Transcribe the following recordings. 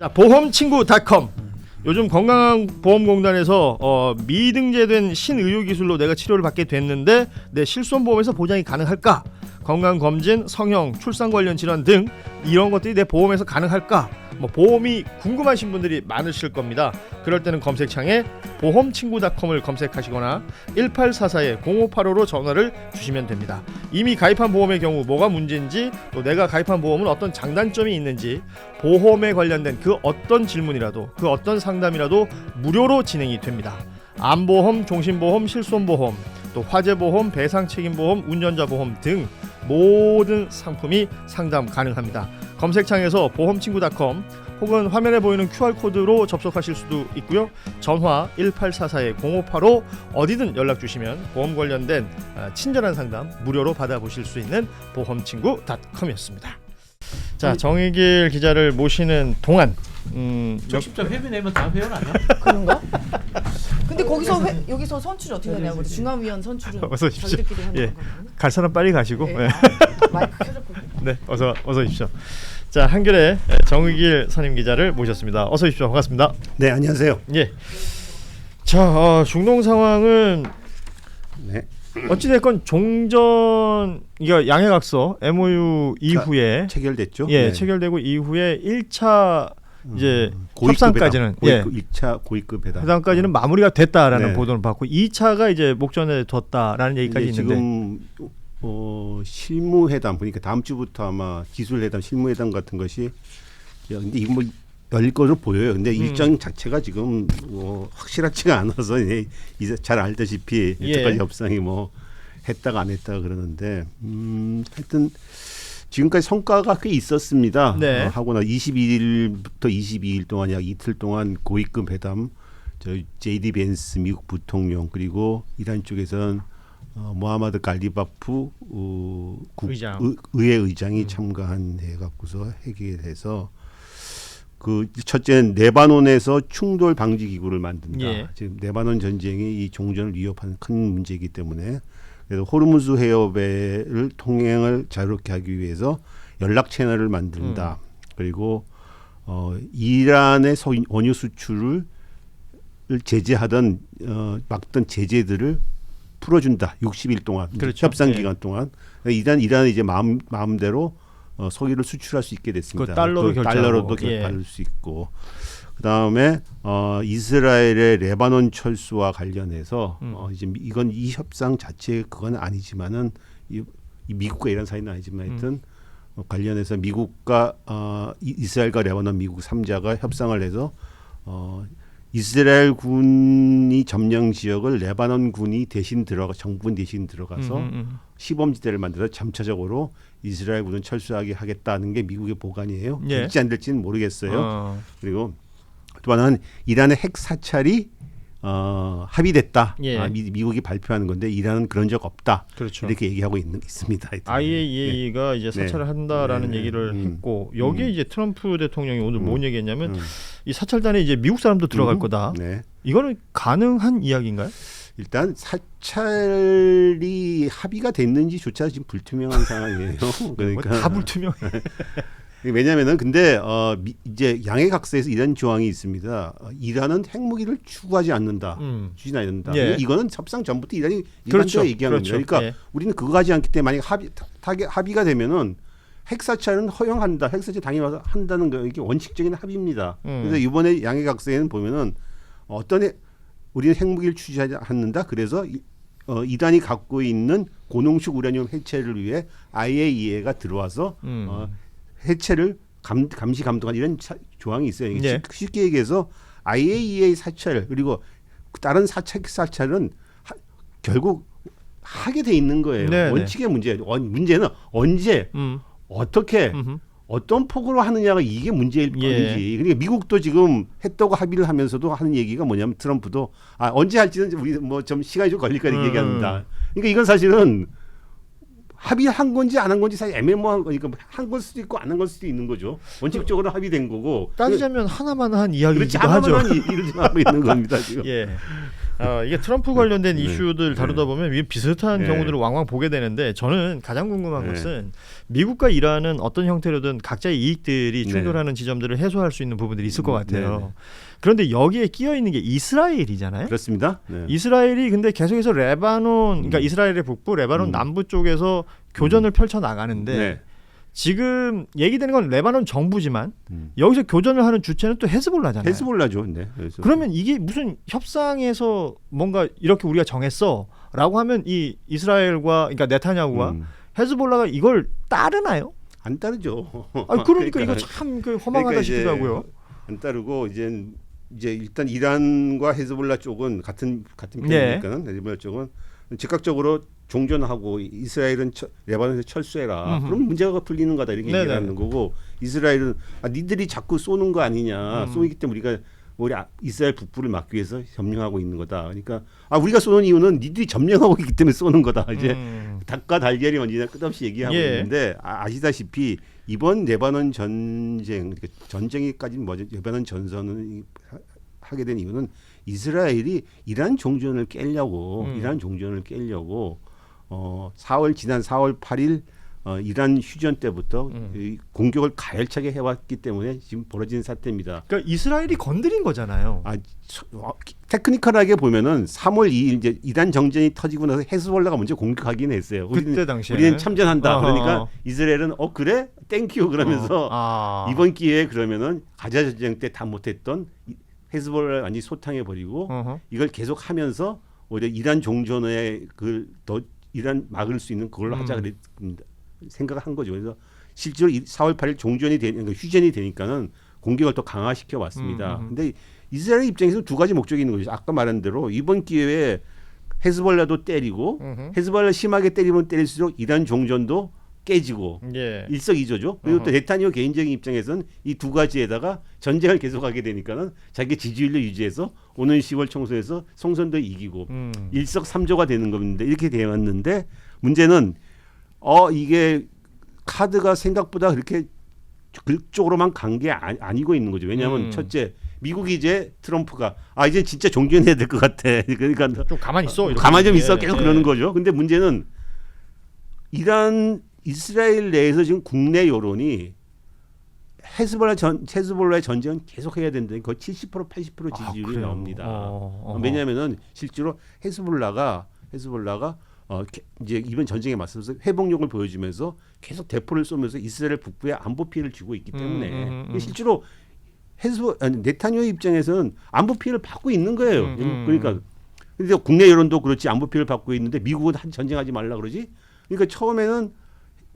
자, 보험친구닷컴. 요즘 건강보험공단에서 미등재된 신의료기술로 내가 치료를 받게 됐는데 내 실손보험에서 보장이 가능할까? 건강검진, 성형, 출산 관련 질환 등 이런 것들이 내 보험에서 가능할까? 보험이 궁금하신 분들이 많으실 겁니다. 그럴 때는 검색창에 보험친구닷컴을 검색하시거나 1844-0585로 전화를 주시면 됩니다. 이미 가입한 보험의 경우 뭐가 문제인지, 또 내가 가입한 보험은 어떤 장단점이 있는지, 보험에 관련된 그 어떤 질문이라도, 그 어떤 상담이라도 무료로 진행이 됩니다. 암보험, 종신보험, 실손보험, 또 화재보험, 배상책임보험, 운전자보험 등 모든 상품이 상담 가능합니다. 검색창에서 보험친구닷컴 혹은 화면에 보이는 QR코드로 접속하실 수도 있고요. 전화 1844-0585 어디든 연락 주시면 보험 관련된 친절한 상담 무료로 받아보실 수 있는 보험친구닷컴이었습니다. 자, 정의길 기자를 모시는 동안 적십자 회비 내면 다 회원 아니야? 그런가? 근데 거기서 여기서 선출이 어떻게 되냐고. 우리 중앙위원 선출은 어서 오십시오. 자기들끼리 하는 예. 건가? 갈 사람 빨리 가시고. 네. 네. 마이크 켜졌거든요. 네, 어서 오십시오. 자, 한겨레 정의길 선임 기자를 모셨습니다. 어서 오십시오. 반갑습니다. 네, 안녕하세요. 예. 자, 중동 상황은 네. 어찌됐건 종전, 이거 양해각서 MOU 이후에 체결됐죠? 예, 네. 체결되고 이후에 1차 이제 고위급 협상까지는 회담, 1차 고위급 회담. 회담까지는 마무리가 됐다라는 네. 보도를 받고 2차가 이제 목전에 뒀다라는 얘기까지 있는데 지금 실무회담, 그러니까 다음 주부터 아마 기술회담, 실무회담 같은 것이, 근데 이거 뭐 열릴 것으로 보여요. 근데 일정 자체가 지금 확실하지가 않아서 이제 잘 알다시피 여태까지 협상이 뭐 했다가 안 했다가 그러는데 하여튼 지금까지 성과가 꽤 있었습니다. 네. 하고 나 21일부터 22일 동안 약 이틀 동안 고위급 회담, 저희 JD 벤스 미국 부통령, 그리고 이란 쪽에서는 모하마드 갈리바프 의회 의장이 참가한 해 갖고서 해결해서, 그 첫째는 레바논에서 충돌 방지 기구를 만든다. 예. 지금 레바논 전쟁이 이 종전을 위협하는 큰 문제이기 때문에, 그래서 호르무즈 해협을 통행을 자유롭게 하기 위해서 연락 채널을 만든다. 그리고 이란의 원유 수출을 제재하던 막던 제재들을 풀어준다. 60일 동안, 그렇죠. 협상 예. 기간 동안. 이란은 이제 마음대로 석유를 수출할 수 있게 됐습니다. 달러로도 받을 수 있고, 그 다음에 이스라엘의 레바논 철수와 관련해서 이제 이건 이 협상 자체 그건 아니지만은 이 미국과 이란 사이는 아니지만 하여튼 관련해서 미국과 이스라엘과 레바논, 미국 3자가 협상을 해서 이스라엘 군이 점령 지역을 레바논 군이 대신 정부군 대신 들어가서 시범지대를 만들어서 점차적으로 이스라엘 군은 철수하게 하겠다는 게 미국의 보관이에요. 예. 될지 안 될지는 모르겠어요. 그리고 또 하나는 이란의 핵 사찰이 합의됐다. 예. 미국이 발표하는 건데 이란은 그런 적 없다. 그렇죠. 이렇게 얘기하고 있습니다. IAEA가 이제 사찰을 한다라는 얘기를 했고, 여기에 이제 트럼프 대통령이 오늘 뭔 얘기했냐면 이 사찰단에 이제 미국 사람도 들어갈 거다. 네. 이거는 가능한 이야기인가요? 일단 사찰이 합의가 됐는지조차 지금 불투명한 상황이에요. 그러니까 다 불투명해. 왜냐하면은 근데 이제 양해각서에서 이런 조항이 있습니다. 이란은 핵무기를 추구하지 않는다, 추진하지 않는다. 예. 이거는 협상 전부터 이란이 그렇죠. 일반적으로 얘기하는 거예요. 그러니까 예. 우리는 그거 하지 않기 때문에 만약 합의가 되면은 핵사찰은 허용한다, 핵사찰 당연히 한다는 거, 이게 원칙적인 합의입니다. 그래서 이번에 양해각서에는 보면은 우리는 핵무기를 추진하지 않는다. 그래서 이란이 갖고 있는 고농축 우라늄 해체를 위해 IAEA가 들어와서 해체를 감시 감독한 이런 조항이 있어요. 네. 쉽게 얘기해서 IAEA 사찰 그리고 다른 사찰은 결국 하게 돼 있는 거예요. 네, 원칙의 문제예요. 문제는 언제 어떻게 어떤 폭으로 하느냐가 이게 문제일 뿐이지. 그러니까 미국도 지금 했다고 합의를 하면서도 하는 얘기가 뭐냐면 트럼프도 언제 할지는 우리 뭐 좀 시간이 좀 걸릴 거니까 얘기합니다. 그러니까 이건 사실은 합의한 건지 안 한 건지 사실 애매모호한 거니까 한 걸 수도 있고 안 한 걸 수도 있는 거죠. 원칙적으로 합의된 거고. 따지자면 하나만 한 이야기이기도 그렇지, 하죠. 하나만 이루지 하고 있는 겁니다 지금. 예. 이게 트럼프 관련된 네. 이슈들 다루다 보면 이게 비슷한 네. 경우들을 왕왕 보게 되는데 저는 가장 궁금한 네. 것은 미국과 이란은 어떤 형태로든 각자의 이익들이 네. 충돌하는 지점들을 해소할 수 있는 부분들이 있을 것 같아요. 네. 그런데 여기에 끼어 있는 게 이스라엘이잖아요. 그렇습니다. 네. 이스라엘이 근데 계속해서 레바논, 그러니까 이스라엘의 북부, 레바논 남부 쪽에서 교전을 펼쳐 나가는데 네. 지금 얘기되는 건 레바논 정부지만 음. 여기서 교전을 하는 주체는 또 헤즈볼라잖아요. 헤즈볼라죠. 네. 그래서 그러면 이게 무슨 협상에서 뭔가 이렇게 우리가 정했어라고 하면 이 이스라엘과 그러니까 네타냐후가 헤즈볼라가 이걸 따르나요? 안 따르죠. 아니 그러니까 이거 참 그 허망하다 그러니까 싶기도 하고요. 안 따르고 이제 일단 이란과 헤즈볼라 쪽은 같은 편이니까는 헤즈볼라 쪽은 즉각적으로 종전하고 이스라엘은 레바논에서 철수해라. 그럼 문제가 풀리는 거다 이렇게 네네. 얘기하는 거고 이스라엘은 니들이 자꾸 쏘는 거 아니냐. 쏘기 때문에 우리가 우리 이스라엘 북부를 막기 위해서 점령하고 있는 거다. 그러니까 우리가 쏘는 이유는 니들이 점령하고 있기 때문에 쏘는 거다. 이제 닭과 달걀이 언제나 끝없이 얘기하고 있는데 아시다시피 이번 레바논 전쟁 그러니까 전쟁이까지 뭐죠? 레바논 전선을 하게 된 이유는 이스라엘이 이란 종전을 깨려고 지난 4월 8일 이란 휴전 때부터 이 공격을 가열차게 해왔기 때문에 지금 벌어진 사태입니다. 그러니까 이스라엘이 건드린 거잖아요. 테크니컬하게 보면은 3월 2일 이제 이란 정전이 터지고 나서 헤즈볼라가 먼저 공격하긴 했어요. 그때 당시에 우리는 참전한다. 어허. 그러니까 이스라엘은 그래 땡큐 그러면서 이번 기회에 그러면은 가자 전쟁 때 다 못했던 헤즈볼라를 완전히 소탕해 버리고 이걸 계속하면서 오히려 이란 종전에 더 이란 막을 수 있는 그걸로 하자 그랬 생각을 한 거죠. 그래서 실제로 4월 8일 그러니까 휴전이 되니까는 공격을 더 강화시켜 왔습니다. 근데 이스라엘 입장에서 두 가지 목적이 있는 거죠. 아까 말한 대로 이번 기회에 헤즈볼라도 때리고 헤즈볼라 심하게 때리면 때릴수록 이란 종전도 깨지고 일석이조죠. 그리고 또 네타냐후 개인적인 입장에서는 이 두 가지에다가 전쟁을 계속하게 되니까는 자기 지지율을 유지해서 오는 10월 총선에서 총선도 이기고 일석삼조가 되는 겁니다. 이렇게 되어 왔는데 문제는 이게 카드가 생각보다 그렇게 그쪽으로만 간 게 아니고 있는 거죠. 왜냐하면 첫째 미국이 이제 트럼프가 이제 진짜 종전해야 될 것 같아. 그러니까 좀 가만히 있어. 가만히 좀 있어. 계속 그러는 거죠. 근데 문제는 이스라엘 내에서 지금 국내 여론이 헤즈볼라의 전쟁은 계속해야 된다는 거의 70% 80% 지지율이 나옵니다. 왜냐하면은 실제로 헤즈볼라가 이제 이번 전쟁에 맞서서 회복력을 보여주면서 계속 대포를 쏘면서 이스라엘 북부에 안보 피해를 주고 있기 때문에 실제로 네타냐후 입장에서는 안보 피해를 받고 있는 거예요. 그러니까 근데 국내 여론도 그렇지 안보 피해를 받고 있는데 미국은 전쟁하지 말라 그러지. 그러니까 처음에는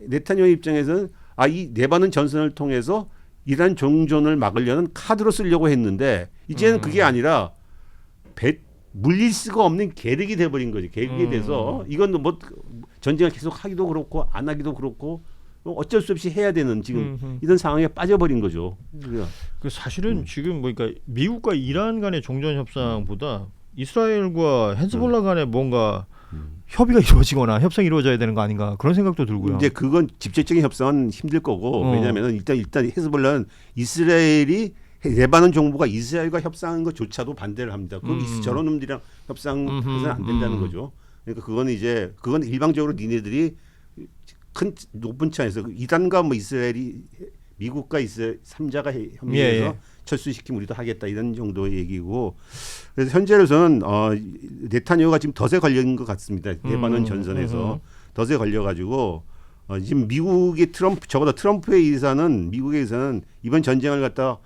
네타냐후 입장에서는 이 레바논 전선을 통해서 이란 종전을 막으려는 카드로 쓰려고 했는데 이제는 그게 아니라 물릴 수가 없는 계륵이 돼버린 거지. 계륵이 돼서 이건 뭐 전쟁을 계속 하기도 그렇고 안 하기도 그렇고 어쩔 수 없이 해야 되는 지금 이런 상황에 빠져버린 거죠. 사실은 지금 그러니까 미국과 이란 간의 종전 협상보다 이스라엘과 헤즈볼라 간에 뭔가 협의가 이루어지거나 협상이 이루어져야 되는 거 아닌가 그런 생각도 들고요. 이제 그건 직접적인 협상은 힘들 거고 왜냐하면 일단 헤즈볼라는 이스라엘이 레바논 정부가 이스라엘과 협상한 것조차도 반대를 합니다. 저런 놈들이랑 협상해서는 안 된다는 거죠. 그러니까 그건 일방적으로 니네들이 높은 차에서 이란과 이스라엘이 미국과 이스라엘 3자가 협의해서 철수시키면 우리도 하겠다 이런 정도의 얘기고 그래서 현재로서는 네타냐후가 지금 덫에 걸린 것 같습니다. 레바논 전선에서 덫에 걸려가지고 지금 적어도 트럼프의 미국의 의사는 이번 전쟁을 갖다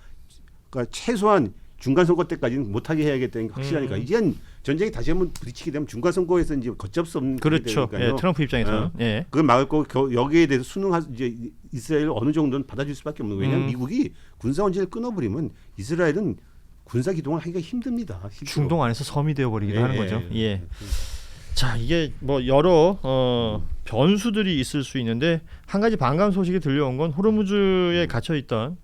그러니까 최소한 중간 선거 때까지는 못하게 해야겠다는 게 확실하니까 이제는 전쟁이 다시 한번 부딪히게 되면 중간 선거에서 이제 걷잡을 수 없는 그렇죠. 트럼프 입장에서는 그걸 막을 거고 여기에 대해서 이제 이스라엘 어느 정도는 받아줄 수밖에 없는 거예요. 왜냐하면 미국이 군사 원전을 끊어버리면 이스라엘은 군사 기동을 하기가 힘듭니다. 실제로. 중동 안에서 섬이 되어버리기도 하는 거죠. 자 이게 뭐 여러 변수들이 있을 수 있는데 한 가지 반가운 소식이 들려온 건 호르무즈에 갇혀 있던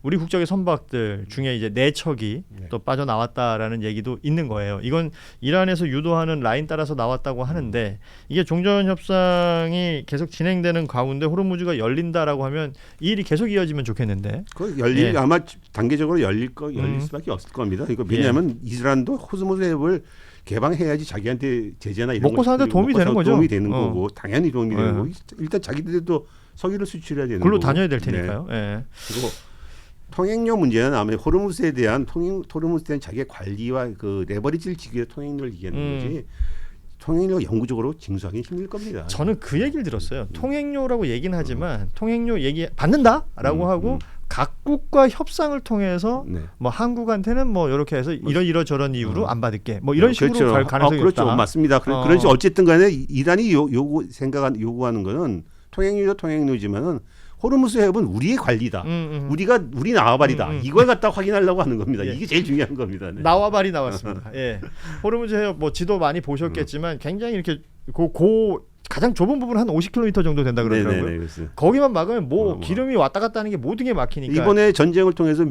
우리 국적의 선박들 중에 이제 4척이 또 빠져나왔다라는 얘기도 있는 거예요. 이건 이란에서 유도하는 라인 따라서 나왔다고 하는데 이게 종전 협상이 계속 진행되는 가운데 호르무즈가 열린다라고 하면 이 일이 계속 이어지면 좋겠는데. 아마 단계적으로 열릴 수밖에 없을 겁니다. 이거 왜냐하면 이스라엘도 호르무즈 해협을 개방해야지 자기한테 제재나 이런 먹고 사는데 도움이 되는 거죠. 도움이 되는 거고 당연히 도움이 되는 거고 일단 자기들도 석유를 수출해야 되는 글로 거고. 다녀야 될 테니까요. 그리고 통행료 문제는 아무래도 호르무즈에 대한 자기의 관리와 그 레버리지를 지기 위해 통행료를 얘기하는 거지. 통행료 영구적으로 징수하기 힘들 겁니다. 저는 그 얘기를 들었어요. 통행료라고 얘기는 하지만 통행료 얘기 받는다라고 하고 각국과 협상을 통해서 뭐 한국한테는 뭐 이렇게 해서 이러저런 이유로 안 받을게 뭐 이런 식으로 그렇죠. 갈 가능성이 그렇죠. 있다. 맞습니다. 그렇지 어쨌든 간에 이란이 요구하는 거는 통행료지만은 호르무즈 해협은 우리의 관리다. 우리 나와바리다. 이걸 갖다 확인하려고 하는 겁니다. 이게 제일 중요한 겁니다. 네. 나와바리 나왔습니다. 호르무즈 해협 뭐 지도 많이 보셨겠지만 굉장히 이렇게 가장 좁은 부분 한 50km 정도 된다 그러더라고요. 거기만 막으면 기름이 왔다 갔다 하는 게 모든 게 막히니까. 이번에 전쟁을 통해서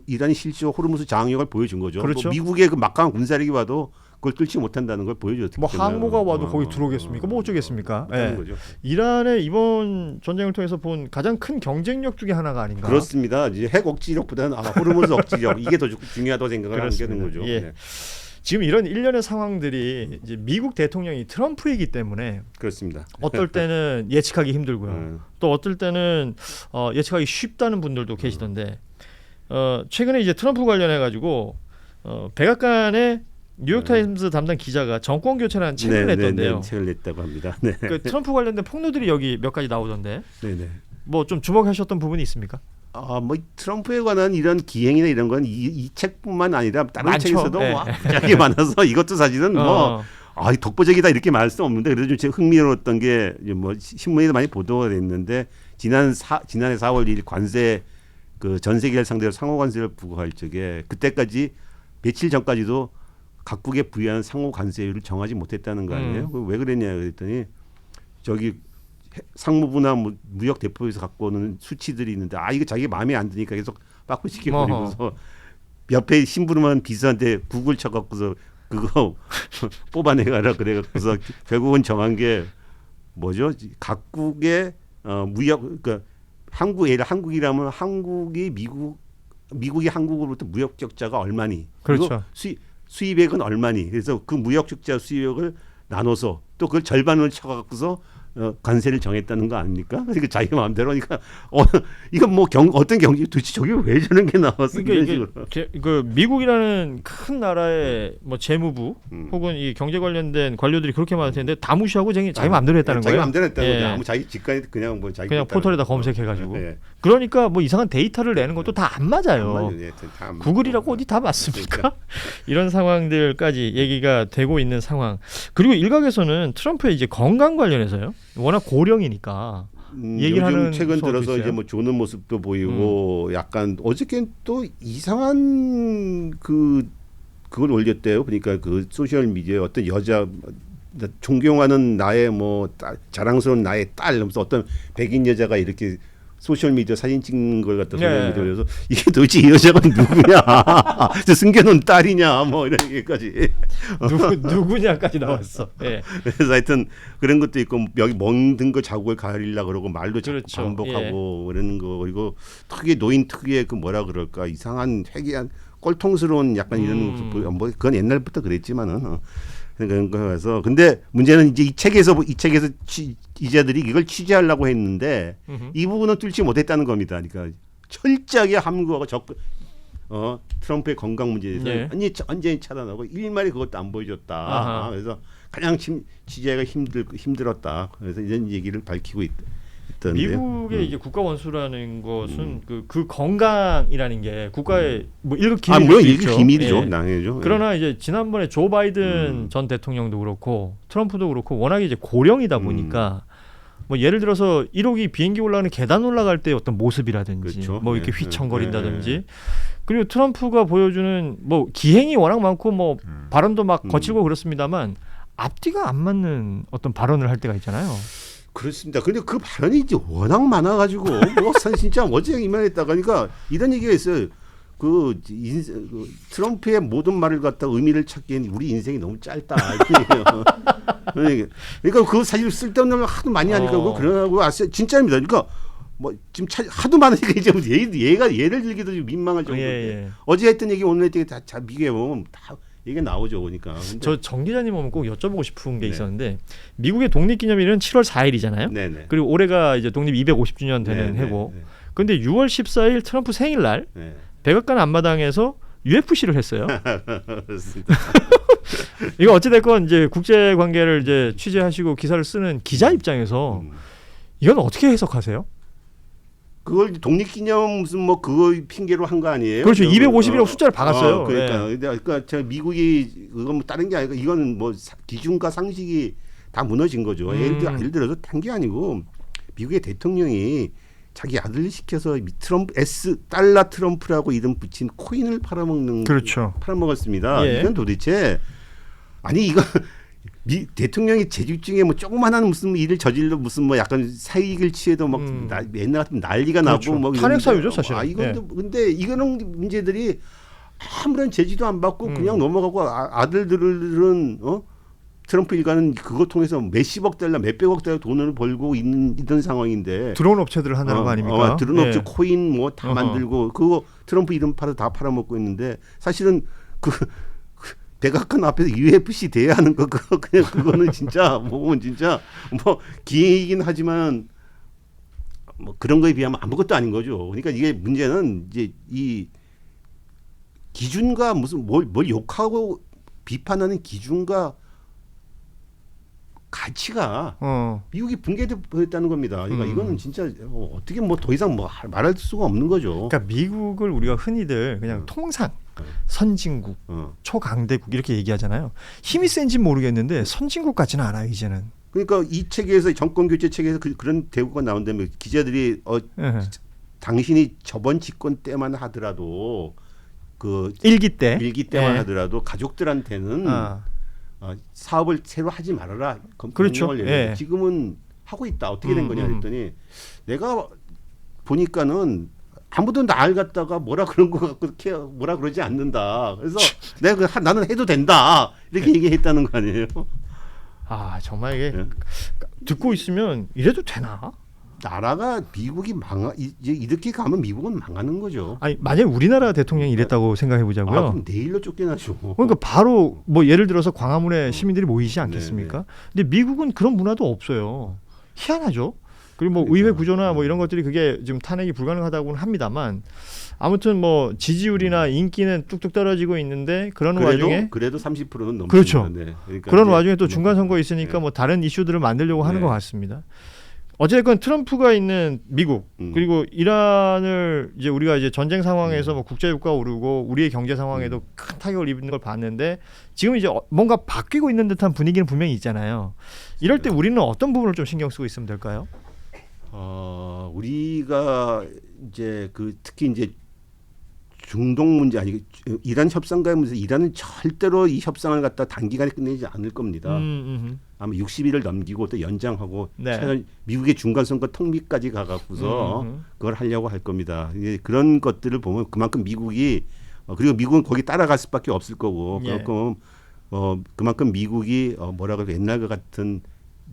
이란이 실제로 호르무즈 장악력을 보여준 거죠. 그렇죠. 미국의 그 막강한 군사력이 와도 그걸 뚫지 못한다는 걸 보여줬기 때문에. 뭐 항모가 와도 거기 들어오겠습니까? 뭐 어쩌겠습니까? 거죠. 이란의 이번 전쟁을 통해서 본 가장 큰 경쟁력 중에 하나가 아닌가. 그렇습니다. 이제 핵 억지력보다는 호르무즈 억지력 이게 더 중요하다고 생각을 하게 되는 거죠. 지금 이런 일련의 상황들이 이제 미국 대통령이 트럼프이기 때문에 그렇습니다. 어떨 때는 예측하기 힘들고요. 또 어떨 때는 예측하기 쉽다는 분들도 계시던데 최근에 이제 트럼프 관련해 가지고 백악관의 뉴욕타임스 담당 기자가 정권 교체라는 책을 냈던데요. 책을 냈다고 합니다. 그 트럼프 관련된 폭로들이 여기 몇 가지 나오던데. 네네. 뭐 좀 주목하셨던 부분이 있습니까? 뭐 트럼프에 관한 이런 기행이나 이런 건 이 책뿐만 아니라 다른 많죠. 책에서도 굉장히 많아서 이것도 사실은 독보적이다 이렇게 말할 수 없는데 그래도 좀 흥미로웠던 게 뭐 신문에도 많이 보도가 됐는데 지난해 4월 1일 관세 그 전 세계를 상대로 상호 관세를 부과할 적에 그때까지 며칠 전까지도 각국에 부여하는 상호 관세율을 정하지 못했다는 거 아니에요? 왜 그랬냐 그랬더니 저기 상무부나 무역 대표에서 갖고 오는 수치들이 있는데 이거 자기 마음에 안 드니까 계속 빠꾸시켜 버리고서 옆에 심부름하는 비서한테 북을 쳐갖고서 그거 뽑아내가라 그래갖고서 결국은 정한 게 뭐죠? 각국의 무역 그러니까 한국이라면 한국이 미국이 한국으로부터 무역 적자가 얼마니? 그렇죠. 수입액은 얼마니? 그래서 그 무역 적자 수입액을 나눠서 또 그걸 절반을 쳐갖고서 관세를 정했다는 거 아닙니까? 그러니까 자기 마음대로 하니까 이건 뭐 어떤 경제 도대체 저게 왜 저런 게 나왔어? 그러니까 그 미국이라는 큰 나라의 뭐 재무부 혹은 이 경제 관련된 관료들이 그렇게 많을 텐데 다 무시하고 자기 마음대로 했다는 거예요. 자기 마음대로 했다는 거죠. 아무 자기 직관에 그냥 포털에다 검색해가지고. 그러니까 뭐 이상한 데이터를 내는 것도 다 안 맞아요. 구글이라고 어디 다 맞습니까? 이런 상황들까지 얘기가 되고 있는 상황. 그리고 일각에서는 트럼프의 이제 건강 관련해서요. 워낙 고령이니까 얘기를 하는 요즘 최근 들어서 이제 뭐 조는 모습도 보이고 약간 어저께 또 이상한 그걸 올렸대요. 그러니까 그 소셜 미디어에 어떤 여자 존경하는 나의 뭐 자랑스러운 나의 딸 하면서 어떤 백인 여자가 이렇게 소셜 미디어 사진 찍는 걸 갖다 소셜 미디어에 올려서 이게 도대체 이 여자가 누구냐? 숨겨놓은 딸이냐? 뭐 이런 얘기까지 누구냐까지 나왔어. 그래서 하여튼 그런 것도 있고 여기 먹는 거 자국을 가리려고 그러고 말도 그렇죠. 반복하고 그러는 거 그리고 노인 특유의 그 뭐라 그럴까 이상한 회개한 꼴통스러운 약간 이런 모습 뭐 그건 옛날부터 그랬지만은 그런 거여서 근데 문제는 이제 이 책에서 기자들이 이걸 취재하려고 했는데 이 부분은 뚫지 못했다는 겁니다. 그러니까 철저하게 함구하고 트럼프의 건강 문제에 대해서 완전히 차단하고 일말이 그것도 안 보여줬다. 그래서 가장 취재가 힘들었다. 그래서 이런 얘기를 밝히고 있던데. 미국의 이제 국가 원수라는 것은 그 건강이라는 게 국가의 뭐 일급 기밀이죠. 당연히죠. 그러나 이제 지난번에 조 바이든 전 대통령도 그렇고 트럼프도 그렇고 워낙에 이제 고령이다 보니까 뭐 예를 들어서 1호기 비행기 올라가는 계단 올라갈 때 어떤 모습이라든지 그렇죠. 뭐 이렇게 휘청거린다든지 그리고 트럼프가 보여주는 뭐 기행이 워낙 많고 뭐 발언도 막 거칠고 그렇습니다만 앞뒤가 안 맞는 어떤 발언을 할 때가 있잖아요. 그렇습니다. 근데 그 발언이 이제 워낙 많아가지고 뭐 진짜 어제 이만했다가 그러니까 이런 얘기가 있어요. 그 트럼프의 모든 말을 갖다 의미를 찾기엔 우리 인생이 너무 짧다. 그러니까 그 사실 쓸데없는 말 하도 많이 하니까 어. 그러고 진짜입니다. 그러니까 뭐 지금 하도 많으니까 이제 얘가 예를 들기도 좀 민망할 정도인데 예. 어제 했던 얘기 오늘 했던 얘기 다 비교해 보면 다 얘기가 나오죠, 그러니까. 저 정 기자님 오면 꼭 여쭤보고 싶은 게 네. 있었는데 미국의 독립기념일은 7월 4일이잖아요. 네네. 그리고 올해가 이제 독립 250주년 되는 네네. 해고. 근데 6월 14일 트럼프 생일날 네. 백악관 앞마당에서 UFC를 했어요. 그렇습니다. 이거 어찌됐건 이제 국제 관계를 이제 취재하시고 기사를 쓰는 기자 입장에서 이건 어떻게 해석하세요? 그걸 독립기념 무슨 뭐 그거 핑계로 한 거 아니에요? 그렇죠. 250이라고 숫자를 박았어요. 그러니까, 네. 그러니까 제가 미국이 그건 뭐 다른 게 아니고 이거는 뭐 기준과 상식이 다 무너진 거죠. 예를 들어서 딴 게 아니고 미국의 대통령이 자기 아들 시켜서 트럼프 달러 트럼프라고 이름 붙인 코인을 팔아먹는 그렇죠. 팔아먹었습니다. 예. 이건 도대체 아니 이거 대통령이 재직 중에 뭐 조그만한 무슨 일을 저질러 무슨 뭐 약간 사익을 취해도 막 옛날 같은 난리가 그렇죠. 나고 뭐 탄핵 사유죠 사실. 이건 근데 이거는 문제들이 아무런 제지도 안 받고 그냥 넘어가고 아들들은 트럼프 일가는 그거 통해서 몇십억 달러, 몇백억 달러 돈을 벌고 있던 상황인데 드론 업체들을 한다는 거 아닙니까? 드론 업체 코인 뭐 다 만들고 그거 트럼프 이름 팔아 다 팔아먹고 있는데 사실은 그 백악관 앞에서 UFC 대회하는 거 그냥 그거는 진짜 뭐 진짜 뭐 기획이긴 하지만 뭐 그런 거에 비하면 아무것도 아닌 거죠. 그러니까 이게 문제는 이제 이 기준과 무슨 뭘 욕하고 비판하는 기준과 가치가 미국이 붕괴됐다는 겁니다. 그러니까 이거는 진짜 어떻게 뭐 더 이상 뭐 말할 수가 없는 거죠. 그러니까 미국을 우리가 흔히들 그냥 통상 선진국, 초강대국 이렇게 얘기하잖아요. 힘이 센지 모르겠는데 선진국 같지는 않아요 이제는. 그러니까 이 책에서 정권 교체 책에서 그런 대우가 나온다면 기자들이 당신이 저번 집권 때만 하더라도 그 일기 때만 하더라도 가족들한테는 사업을 새로 하지 말아라. 그렇죠. 지금은 하고 있다. 어떻게 된 거냐 했더니 내가 보니까는 아무도 날 갖다가 뭐라 그런 거 갖고 뭐라 그러지 않는다. 그래서 내가 나는 해도 된다. 이렇게 얘기했다는 거 아니에요? 아 정말 이게 듣고 있으면 이래도 되나? 나라가 미국이 이제 이렇게 가면 미국은 망하는 거죠. 아니 만약 우리나라 대통령이 이랬다고 생각해 보자고요. 그럼 내일로 쫓겨나죠. 그러니까 바로 뭐 예를 들어서 광화문에 시민들이 모이지 않겠습니까? 근데 미국은 그런 문화도 없어요. 희한하죠. 그리고 뭐 의회 구조나 뭐 이런 것들이 그게 지금 탄핵이 불가능하다고는 합니다만 아무튼 뭐 지지율이나 인기는 뚝뚝 떨어지고 있는데 와중에 그래도 30%는 넘습니다. 그렇죠. 네. 그러니까 그런 와중에 또 중간 선거 있으니까 뭐 다른 이슈들을 만들려고 하는 것 같습니다. 어쨌든 트럼프가 있는 미국 그리고 이란을 이제 우리가 이제 전쟁 상황에서 뭐 국제유가가 오르고 우리의 경제 상황에도 큰 타격을 입는 걸 봤는데 지금 이제 뭔가 바뀌고 있는 듯한 분위기는 분명히 있잖아요. 이럴 때 우리는 어떤 부분을 좀 신경 쓰고 있으면 될까요? 우리가 이제 특히 이제 중동 문제 아니 이란 협상과의 문제 이란은 절대로 이 협상을 갖다 단기간에 끝내지 않을 겁니다. 아마 60일을 넘기고 또 연장하고 미국의 중간 선거 턱밑까지 가갖고서 그걸 하려고 할 겁니다. 그런 것들을 보면 그만큼 미국이 그리고 미국은 거기 따라갈 수밖에 없을 거고 그만큼 미국이 뭐라 그래 옛날과 같은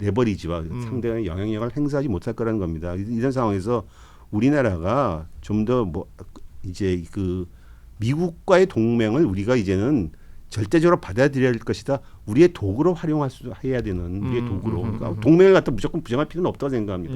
레버리지와 상대방의 영향력을 행사하지 못할 거라는 겁니다. 이런 상황에서 우리나라가 좀 더 뭐 이제 미국과의 동맹을 우리가 이제는 절대적으로 받아들여야 할 것이다. 우리의 도구로 해야 되는 우리의 도구로. 그러니까 동맹을 갖다 무조건 부정할 필요는 없다고 생각합니다.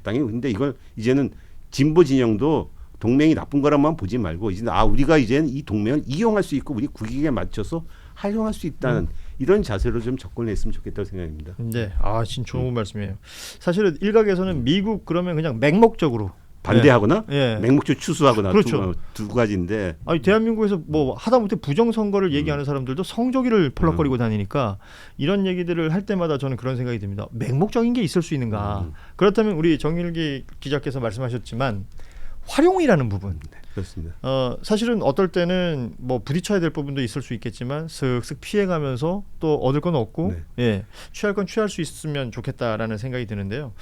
당연히 근데 이걸 이제는 진보 진영도 동맹이 나쁜 거라만 보지 말고 이제 우리가 이제는 이 동맹을 이용할 수 있고 우리 국익에 맞춰서 활용할 수 있다는 이런 자세로 좀 접근했으면 좋겠다고 생각합니다. 네, 진짜 좋은 말씀이에요. 사실은 일각에서는 미국 그러면 그냥 맹목적으로 반대하거나 맹목적 추수하거나 그렇죠. 두 가지인데. 대한민국에서 뭐 하다못해 부정선거를 얘기하는 사람들도 성조기를 펄럭거리고 다니니까 이런 얘기들을 할 때마다 저는 그런 생각이 듭니다. 맹목적인 게 있을 수 있는가? 그렇다면 우리 정일기 기자께서 말씀하셨지만 활용이라는 부분. 그렇습니다. 사실은 어떨 때는 뭐 부딪혀야 될 부분도 있을 수 있겠지만 슥슥 피해가면서 또 얻을 건 얻고 취할 건 취할 수 있으면 좋겠다라는 생각이 드는데요.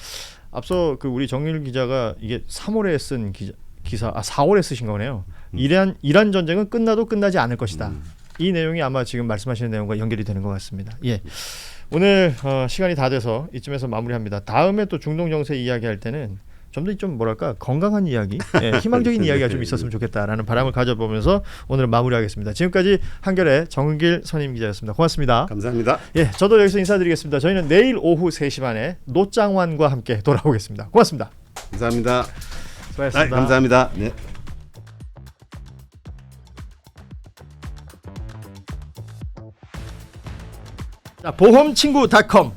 앞서 그 우리 정일 기자가 이게 3월에 쓴 기사 4월에 쓰신 거네요. 이란 전쟁은 끝나도 끝나지 않을 것이다. 이 내용이 아마 지금 말씀하시는 내용과 연결이 되는 것 같습니다. 예. 오늘 시간이 다 돼서 이쯤에서 마무리합니다. 다음에 또 중동 정세 이야기할 때는 좀 더 좀 뭐랄까 건강한 이야기, 희망적인 이야기가 좀 있었으면 좋겠다라는 바람을 가져보면서 오늘 마무리하겠습니다. 지금까지 한겨레 정은길 선임 기자였습니다. 고맙습니다. 감사합니다. 예, 저도 여기서 인사드리겠습니다. 저희는 내일 오후 3시 반에 노장환과 함께 돌아오겠습니다. 고맙습니다. 감사합니다. 수고하셨습니다. 감사합니다. 네. 자, 보험친구닷컴.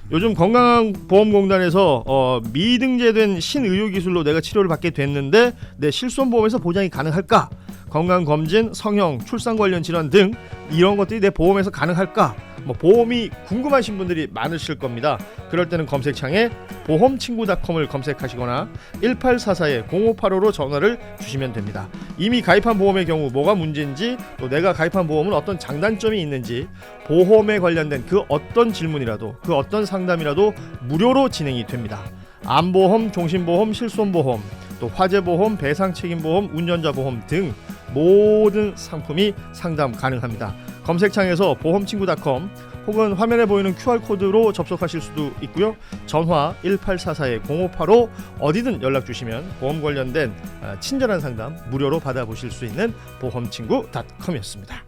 요즘 건강보험공단에서 미등재된 신의료기술로 내가 치료를 받게 됐는데 내 실손보험에서 보장이 가능할까? 건강검진, 성형, 출산 관련 질환 등 이런 것들이 내 보험에서 가능할까? 뭐 보험이 궁금하신 분들이 많으실 겁니다. 그럴 때는 검색창에 보험친구닷컴을 검색하시거나 1844-0585로 전화를 주시면 됩니다. 이미 가입한 보험의 경우 뭐가 문제인지 또 내가 가입한 보험은 어떤 장단점이 있는지 보험에 관련된 그 어떤 질문이라도 그 어떤 상담이라도 무료로 진행이 됩니다. 암보험, 종신보험, 실손보험, 또 화재보험, 배상책임보험, 운전자보험 등 모든 상품이 상담 가능합니다. 검색창에서 보험친구닷컴 혹은 화면에 보이는 QR코드로 접속하실 수도 있고요. 전화 1844-0585 어디든 연락 주시면 보험 관련된 친절한 상담 무료로 받아보실 수 있는 보험친구닷컴이었습니다.